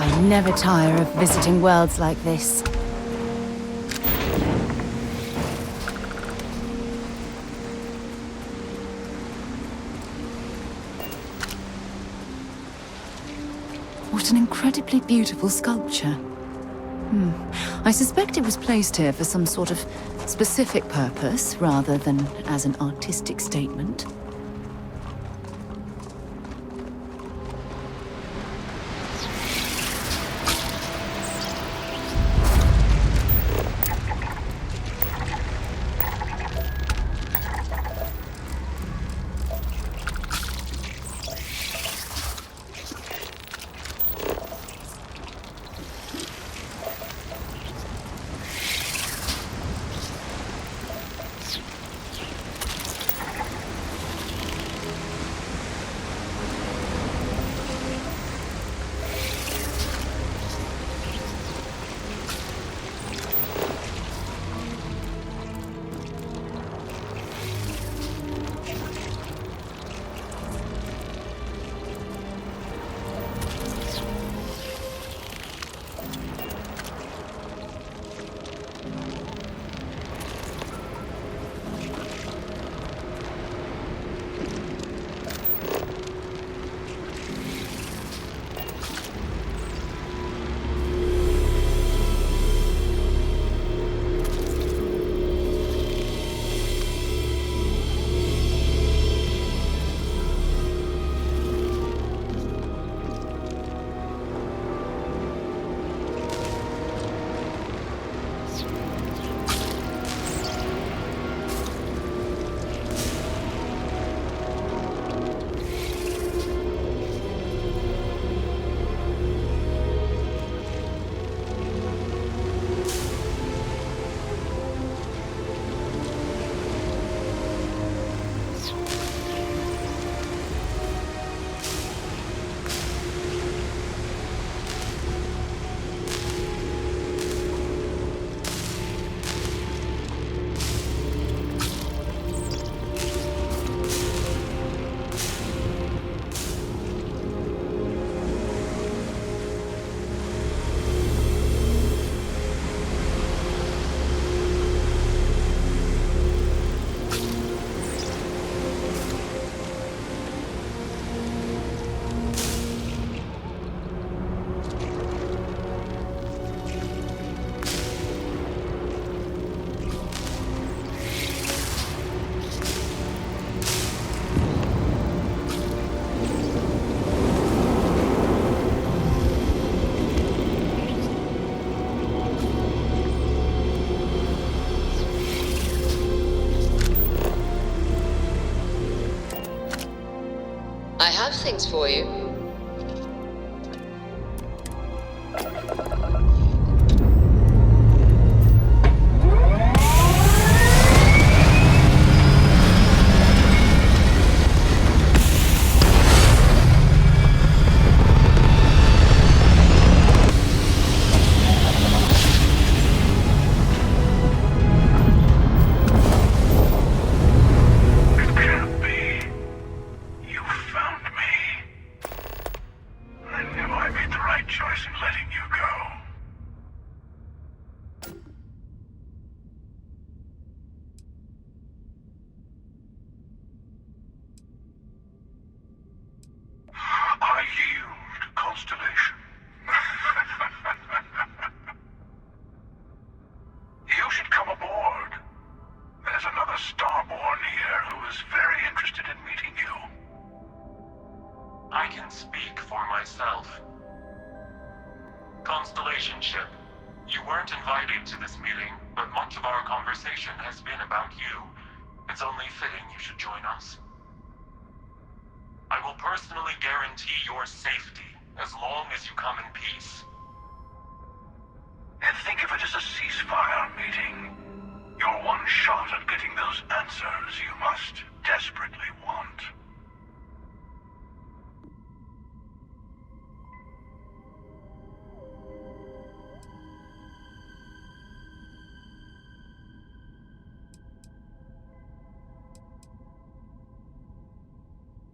I never tire of visiting worlds like this. What an incredibly beautiful sculpture. I suspect it was placed here for some sort of specific purpose, rather than as an artistic statement. I have things for you.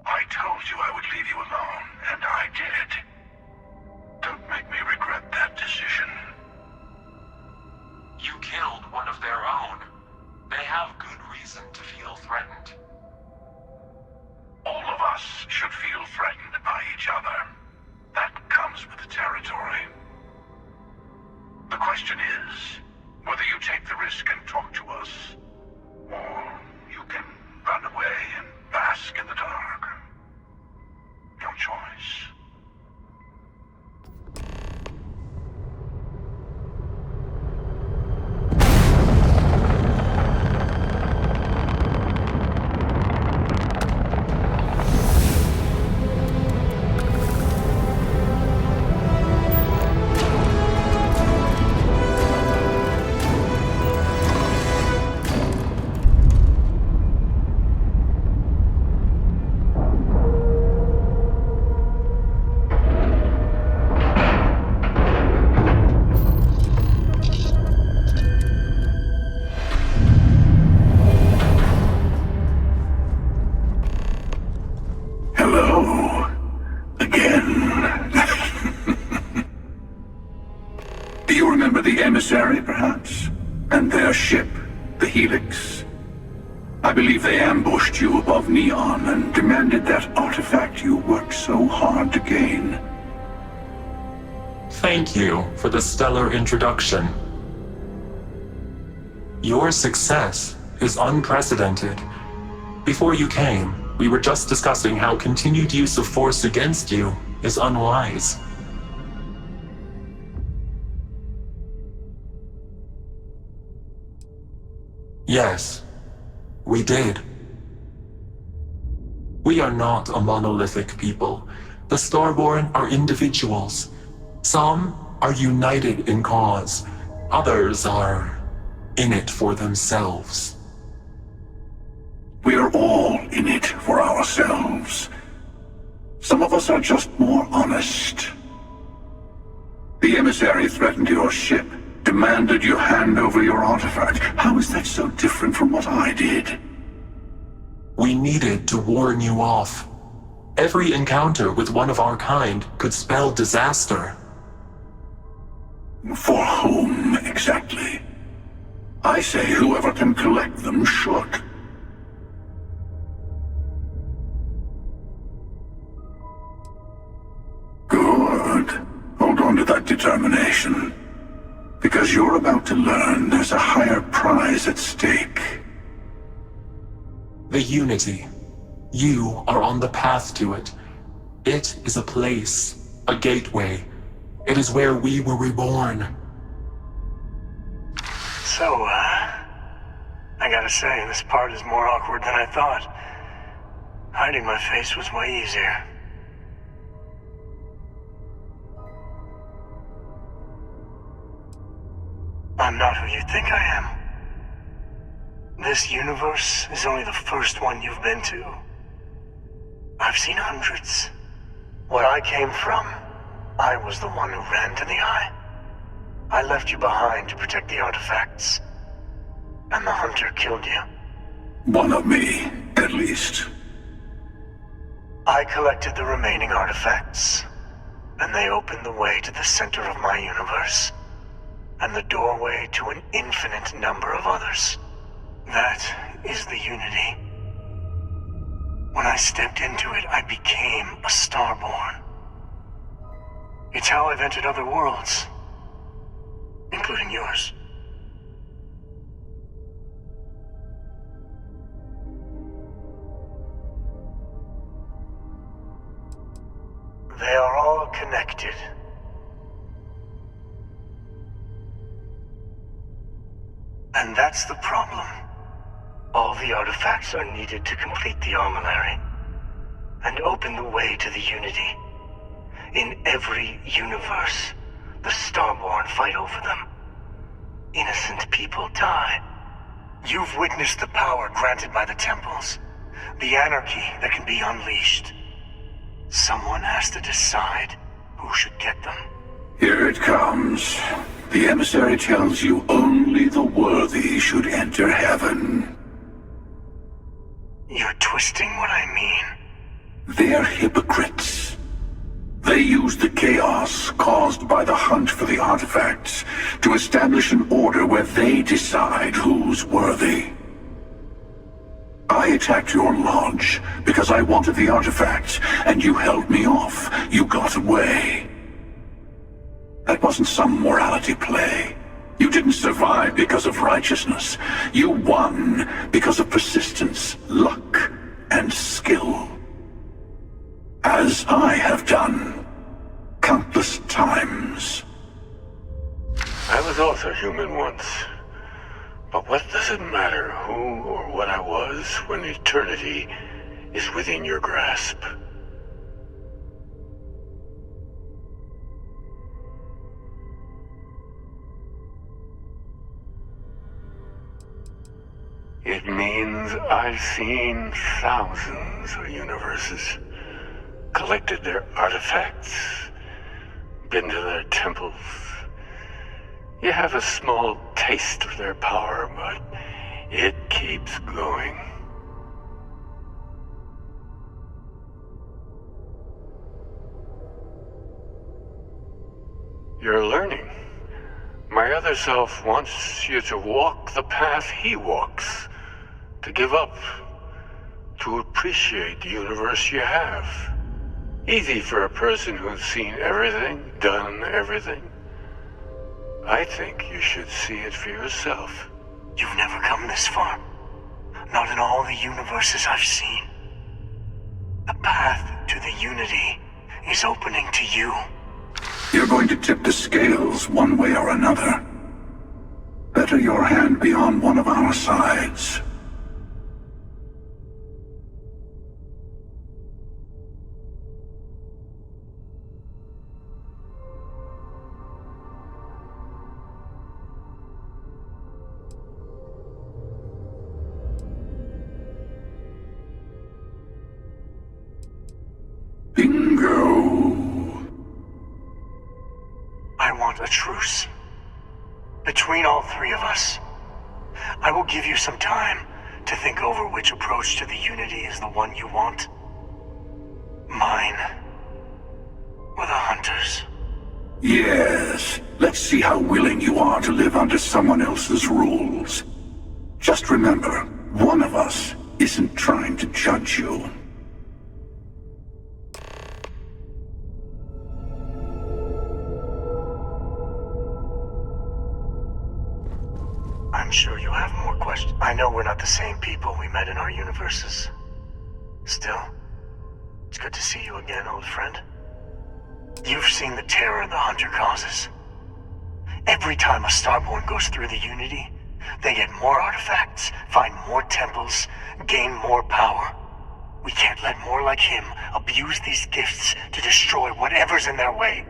I told you I would leave you alone, and I did. Don't make me Do you remember the emissary, perhaps? And their ship, the Helix? I believe they ambushed you above Neon and demanded that artifact you worked so hard to gain. Thank you for the stellar introduction. Your success is unprecedented. Before you came, we were just discussing how continued use of force against you is unwise. Yes, we did. We are not a monolithic people. The Starborn are individuals. Some are united in cause. Others are in it for themselves. We're all in it for ourselves. Some of us are just more honest. The emissary threatened your ship, demanded you hand over your artifact. How is that so different from what I did? We needed to warn you off. Every encounter with one of our kind could spell disaster. For whom, exactly? I say whoever can collect them should. Good. Hold on to that determination. Because you're about to learn there's a higher prize at stake. The Unity. You are on the path to it. It is a place, a gateway. It is where we were reborn. So, I gotta say, this part is more awkward than I thought. Hiding my face was way easier. I'm not who you think I am. This universe is only the first one you've been to. I've seen hundreds. Where I came from, I was the one who ran to the Eye. I left you behind to protect the artifacts. And the Hunter killed you. One of me, at least. I collected the remaining artifacts, and they opened the way to the center of my universe, and the doorway to an infinite number of others. That is the Unity. When I stepped into it, I became a Starborn. It's how I've entered other worlds, including yours. They are all connected. And that's the problem. All the artifacts are needed to complete the armillary and open the way to the Unity. In every universe, the Starborn fight over them. Innocent people die. You've witnessed the power granted by the temples, the anarchy that can be unleashed. Someone has to decide who should get them. Here it comes. The emissary tells you only the worthy should enter heaven. You're twisting what I mean. They're hypocrites. They use the chaos caused by the hunt for the artifacts to establish an order where they decide who's worthy. I attacked your lodge because I wanted the artifact, and you held me off. You got away. That wasn't some morality play. You didn't survive because of righteousness. You won because of persistence, luck, and skill. As I have done countless times. I was also human once. But what does it matter who or what I was when eternity is within your grasp? It means I've seen thousands of universes, collected their artifacts, been to their temples. You have a small taste of their power, but it keeps going. You're learning. My other self wants you to walk the path he walks. To give up. To appreciate the universe you have. Easy for a person who's seen everything, done everything. I think you should see it for yourself. You've never come this far. Not in all the universes I've seen. The path to the Unity is opening to you. You're going to tip the scales one way or another. Better your hand be on one of our sides. A truce. Between all three of us. I will give you some time to think over which approach to the Unity is the one you want. Mine. Or the Hunters. Yes. Let's see how willing you are to live under someone else's rules. Just remember, one of us isn't trying to judge you. I'm sure you have more questions. I know we're not the same people we met in our universes. Still, it's good to see you again, old friend. You've seen the terror the Hunter causes. Every time a Starborn goes through the Unity, they get more artifacts, find more temples, gain more power. We can't let more like him abuse these gifts to destroy whatever's in their way.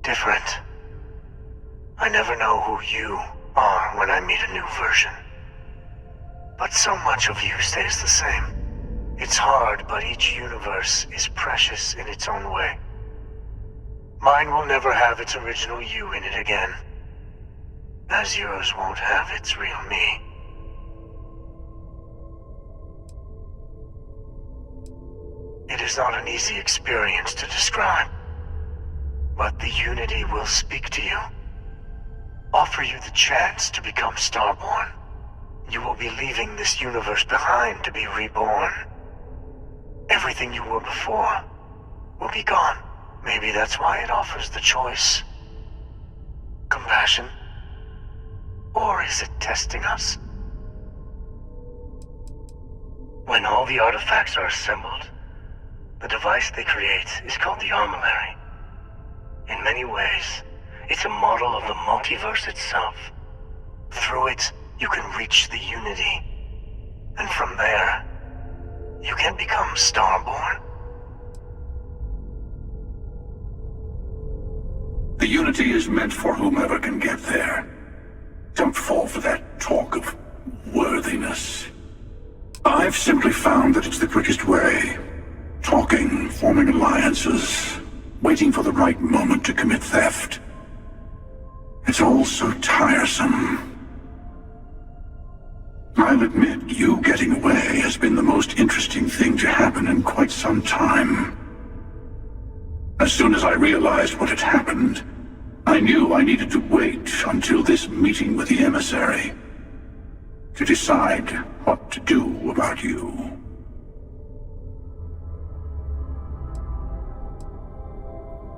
Different. I never know who you are when I meet a new version. But so much of you stays the same. It's hard, but each universe is precious in its own way. Mine will never have its original you in it again, as yours won't have its real me. It is not an easy experience to describe, but the Unity will speak to you. Offer you the chance to become Starborn. You will be leaving this universe behind to be reborn. Everything you were before will be gone. Maybe that's why it offers the choice. Compassion? Or is it testing us? When all the artifacts are assembled, the device they create is called the Armillary. In many ways, it's a model of the multiverse itself. Through it, you can reach the Unity. And from there, you can become Starborn. The Unity is meant for whomever can get there. Don't fall for that talk of worthiness. I've simply found that it's the quickest way. Talking, forming alliances, waiting for the right moment to commit theft. It's all so tiresome. I'll admit, you getting away has been the most interesting thing to happen in quite some time. As soon as I realized what had happened, I knew I needed to wait until this meeting with the emissary to decide what to do about you.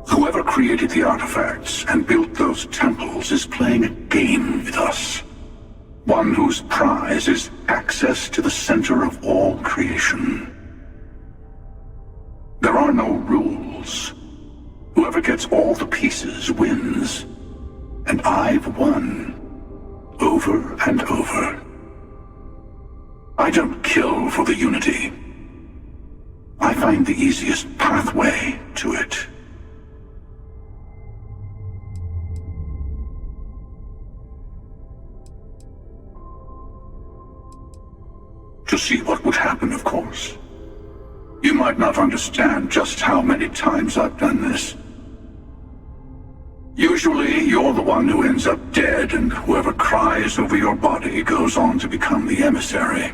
Whoever created the artifacts and built those temples is playing a game with us. One whose prize is access to the center of all creation. There are no rules. Whoever gets all the pieces wins. And I've won. Over and over. I don't kill for the Unity. I find the easiest pathway to it. To see what would happen, of course. You might not understand just how many times I've done this. Usually, you're the one who ends up dead, and whoever cries over your body goes on to become the emissary.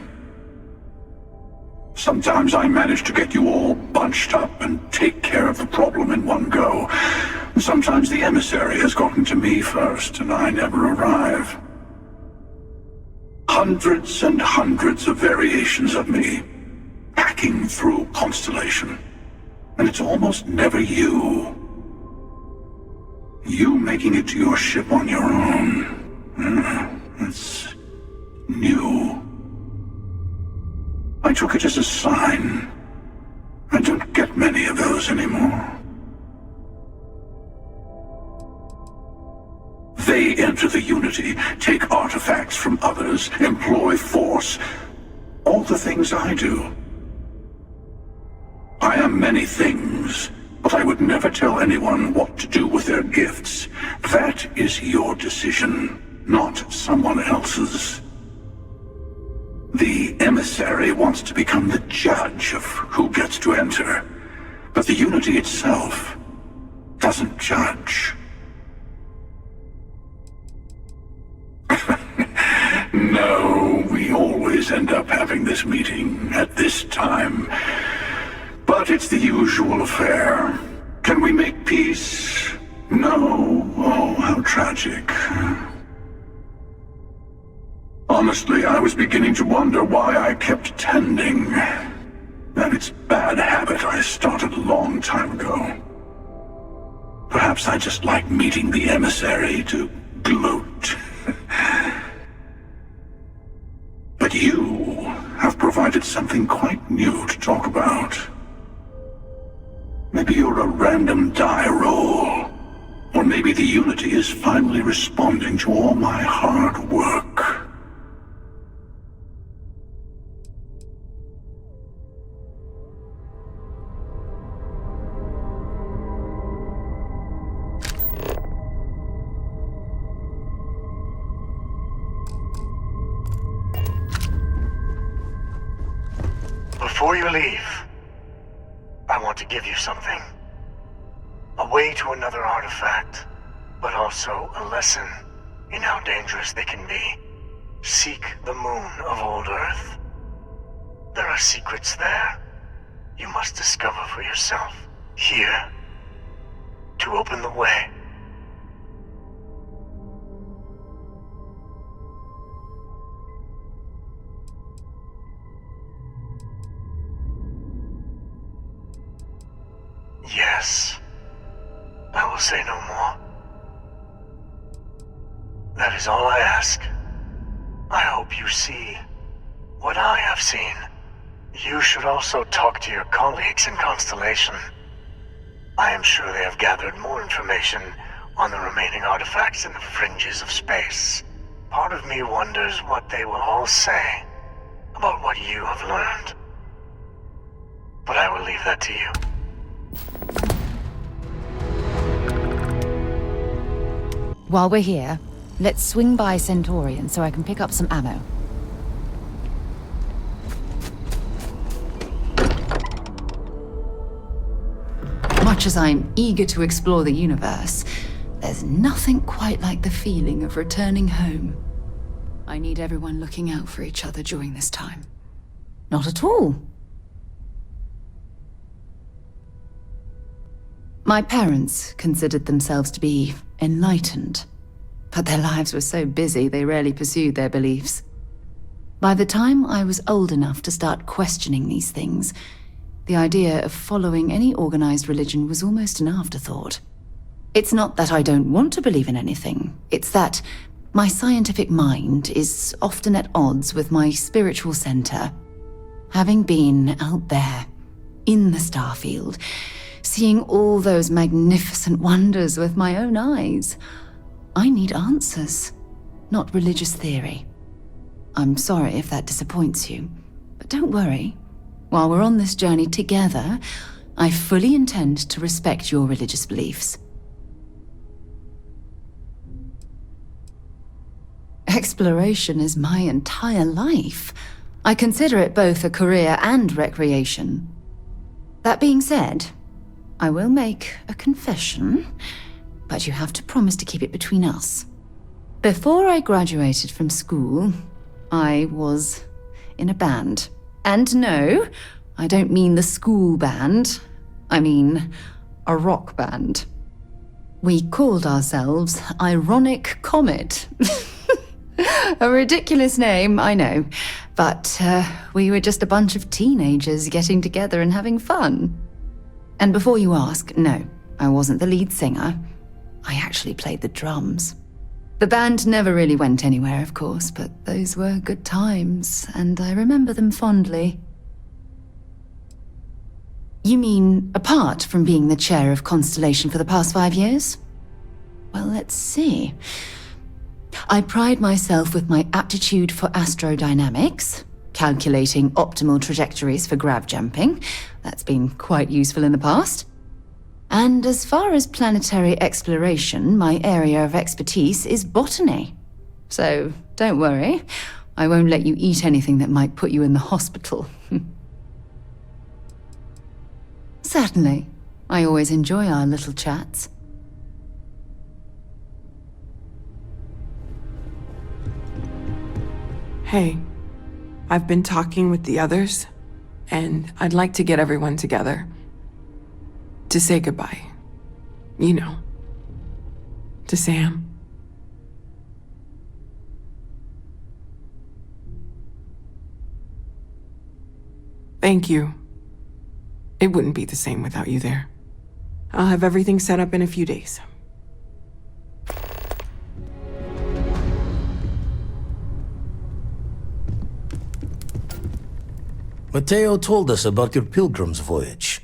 Sometimes I manage to get you all bunched up and take care of the problem in one go. Sometimes the emissary has gotten to me first, and I never arrive. Hundreds and hundreds of variations of me, hacking through Constellation. And it's almost never you. You making it to your ship on your own. It's new. I took it as a sign. I don't get many of those anymore. They enter the Unity, take artifacts from others, employ force. All the things I do. I am many things, but I would never tell anyone what to do with their gifts. That is your decision, not someone else's. The emissary wants to become the judge of who gets to enter, but the Unity itself doesn't judge. No, we always end up having this meeting at this time. But it's the usual affair. Can we make peace? No. Oh, how tragic. Honestly, I was beginning to wonder why I kept tending. And it's bad habit I started a long time ago. Perhaps I just like meeting the emissary to gloat. But you have provided something quite new to talk about. Maybe you're a random die roll. Or maybe the Unity is finally responding to all my hard work. Before you leave, I want to give you something. A way to another artifact, but also a lesson in how dangerous they can be. Seek the moon of old Earth. There are secrets there you must discover for yourself. Here, to open the way. Yes, I will say no more. That is all I ask. I hope you see what I have seen. You should also talk to your colleagues in Constellation. I am sure they have gathered more information on the remaining artifacts in the fringes of space. Part of me wonders what they will all say about what you have learned. But I will leave that to you. While we're here, let's swing by Centaurian so I can pick up some ammo. Much as I'm eager to explore the universe, there's nothing quite like the feeling of returning home. I need everyone looking out for each other during this time. Not at all. My parents considered themselves to be enlightened, but their lives were so busy they rarely pursued their beliefs. By the time I was old enough to start questioning these things, the idea of following any organized religion was almost an afterthought. It's not that I don't want to believe in anything, it's that my scientific mind is often at odds with my spiritual center. Having been out there, in the Starfield, seeing all those magnificent wonders with my own eyes, I need answers, not religious theory. I'm sorry if that disappoints you, but don't worry. While we're on this journey together, I fully intend to respect your religious beliefs. Exploration is my entire life. I consider it both a career and recreation. That being said, I will make a confession, but you have to promise to keep it between us. Before I graduated from school, I was in a band. And no, I don't mean the school band. I mean a rock band. We called ourselves Ironic Comet. A ridiculous name, I know. But we were just a bunch of teenagers getting together and having fun. And before you ask, no, I wasn't the lead singer. I actually played the drums. The band never really went anywhere, of course, but those were good times, and I remember them fondly. You mean apart from being the chair of Constellation for the past 5 years? Well, let's see. I pride myself with my aptitude for astrodynamics, calculating optimal trajectories for grav jumping. That's been quite useful in the past. And as far as planetary exploration, my area of expertise is botany. So don't worry, I won't let you eat anything that might put you in the hospital. Certainly. I always enjoy our little chats. Hey, I've been talking with the others, and I'd like to get everyone together. To say goodbye. You know. To Sam. Thank you. It wouldn't be the same without you there. I'll have everything set up in a few days. Mateo told us about your pilgrim's voyage.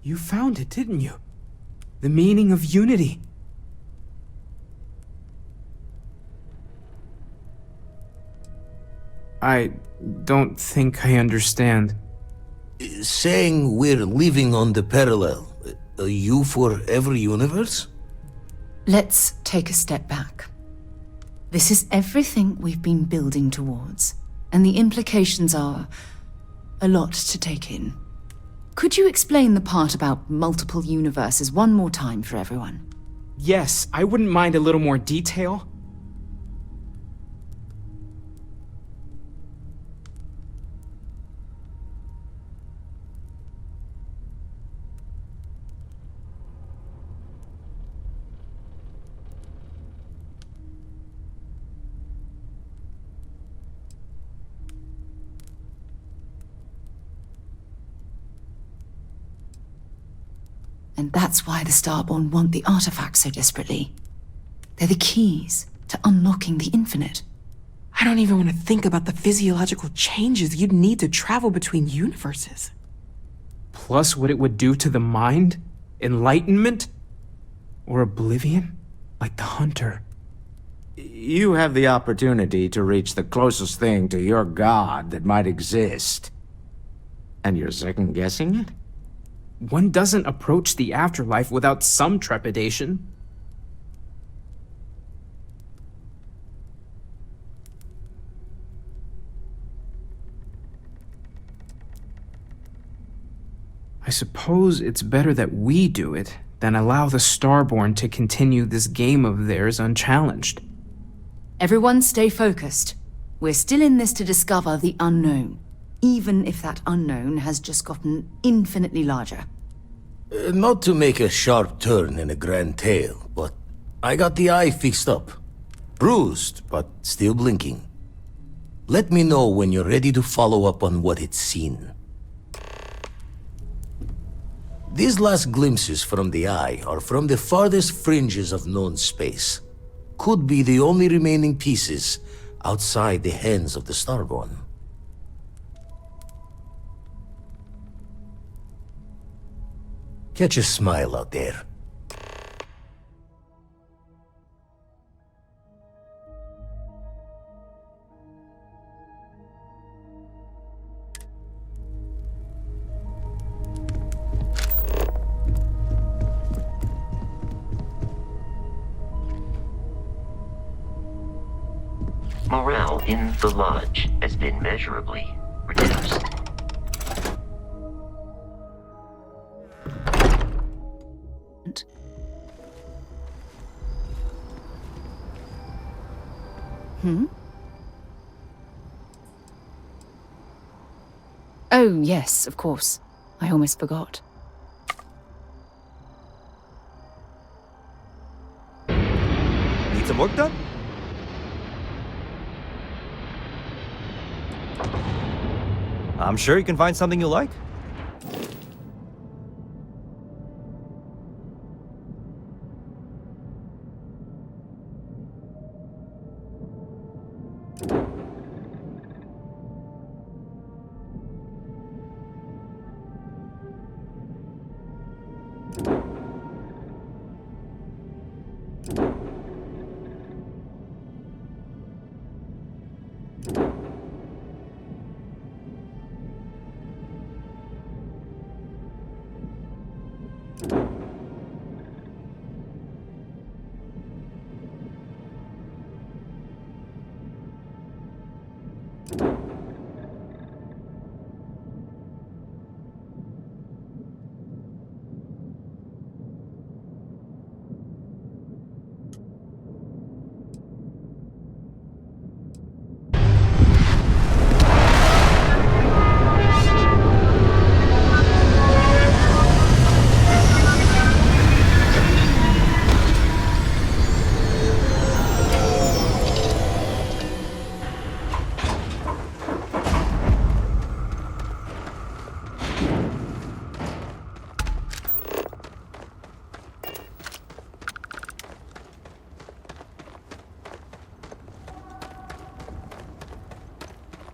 You found it, didn't you? The meaning of unity. I don't think I understand. Saying we're living on the parallel, a you for every universe? Let's take a step back. This is everything we've been building towards, and the implications are a lot to take in. Could you explain the part about multiple universes one more time for everyone? Yes, I wouldn't mind a little more detail. And that's why the Starborn want the artifacts so desperately. They're the keys to unlocking the infinite. I don't even want to think about the physiological changes you'd need to travel between universes. Plus what it would do to the mind? Enlightenment? Or oblivion? Like the Hunter. You have the opportunity to reach the closest thing to your god that might exist. And you're second-guessing it? One doesn't approach the afterlife without some trepidation. I suppose it's better that we do it than allow the Starborn to continue this game of theirs unchallenged. Everyone stay focused. We're still in this to discover the unknown, even if that unknown has just gotten infinitely larger. Not to make a sharp turn in a grand tale, but I got the eye fixed up. Bruised, but still blinking. Let me know when you're ready to follow up on what it's seen. These last glimpses from the eye are from the farthest fringes of known space. Could be the only remaining pieces outside the hands of the Starborn. Catch a smile out there. Morale in the lodge has been measurably reduced. Oh, yes, of course. I almost forgot. work done? I'm sure you can find something you like.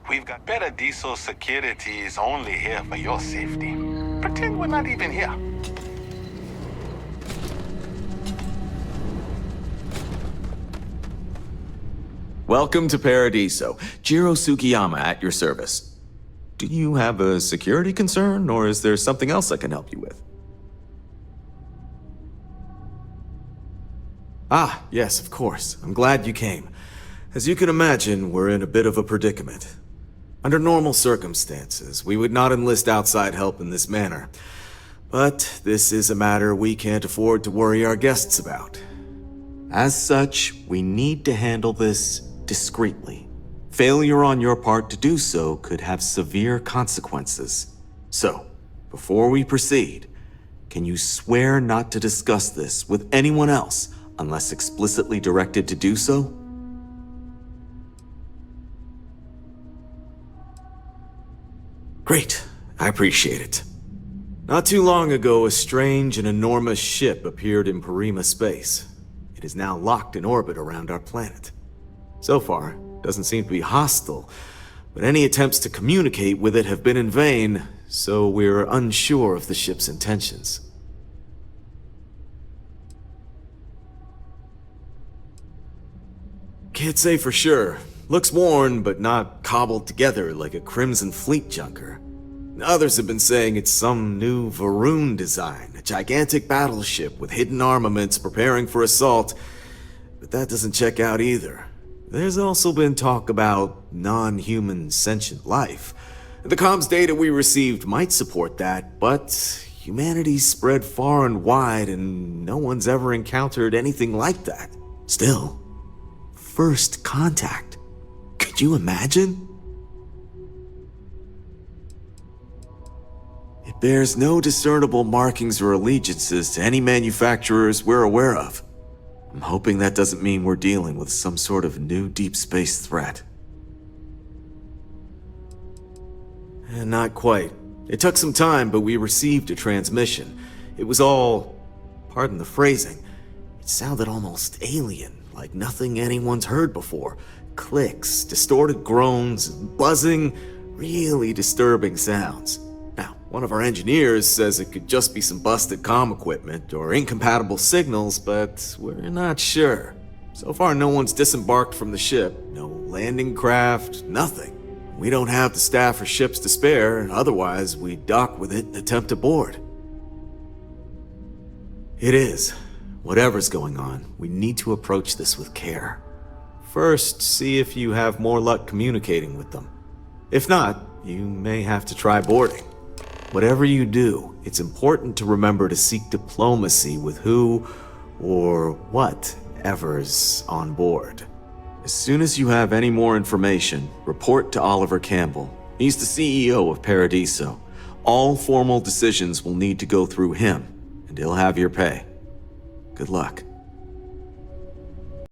We've got better diesel security is only here for your safety. Pretend we're not even here. Welcome to Paradiso. Jiro Sukiyama at your service. Do you have a security concern, or is there something else I can help you with? Ah, yes, of course. I'm glad you came. As you can imagine, we're in a bit of a predicament. Under normal circumstances, we would not enlist outside help in this manner. But this is a matter we can't afford to worry our guests about. As such, we need to handle this discreetly. Failure on your part to do so could have severe consequences. So, before we proceed, can you swear not to discuss this with anyone else unless explicitly directed to do so? Great, I appreciate it. Not too long ago, a strange and enormous ship appeared in Parima space. It is now locked in orbit around our planet. So far, it doesn't seem to be hostile, but any attempts to communicate with it have been in vain, so we're unsure of the ship's intentions. Can't say for sure. Looks worn, but not cobbled together like a Crimson Fleet junker. Others have been saying it's some new Varun design, a gigantic battleship with hidden armaments preparing for assault, but that doesn't check out either. There's also been talk about non-human sentient life. The comms data we received might support that, but humanity's spread far and wide and no one's ever encountered anything like that. Still, first contact. Could you imagine? It bears no discernible markings or allegiances to any manufacturers we're aware of. I'm hoping that doesn't mean we're dealing with some sort of new deep space threat. Not quite. It took some time, but we received a transmission. It was all, pardon the phrasing, it sounded almost alien, like nothing anyone's heard before. Clicks, distorted groans, buzzing, really disturbing sounds. Now, one of our engineers says it could just be some busted comm equipment or incompatible signals, but we're not sure. So far, no one's disembarked from the ship, no landing craft, nothing. We don't have the staff or ships to spare, otherwise we'd dock with it and attempt to board. It is. Whatever's going on, we need to approach this with care. First, see if you have more luck communicating with them. If not, you may have to try boarding. Whatever you do, it's important to remember to seek diplomacy with who or whatever's on board. As soon as you have any more information, report to Oliver Campbell. He's the CEO of Paradiso. All formal decisions will need to go through him, and he'll have your pay. Good luck.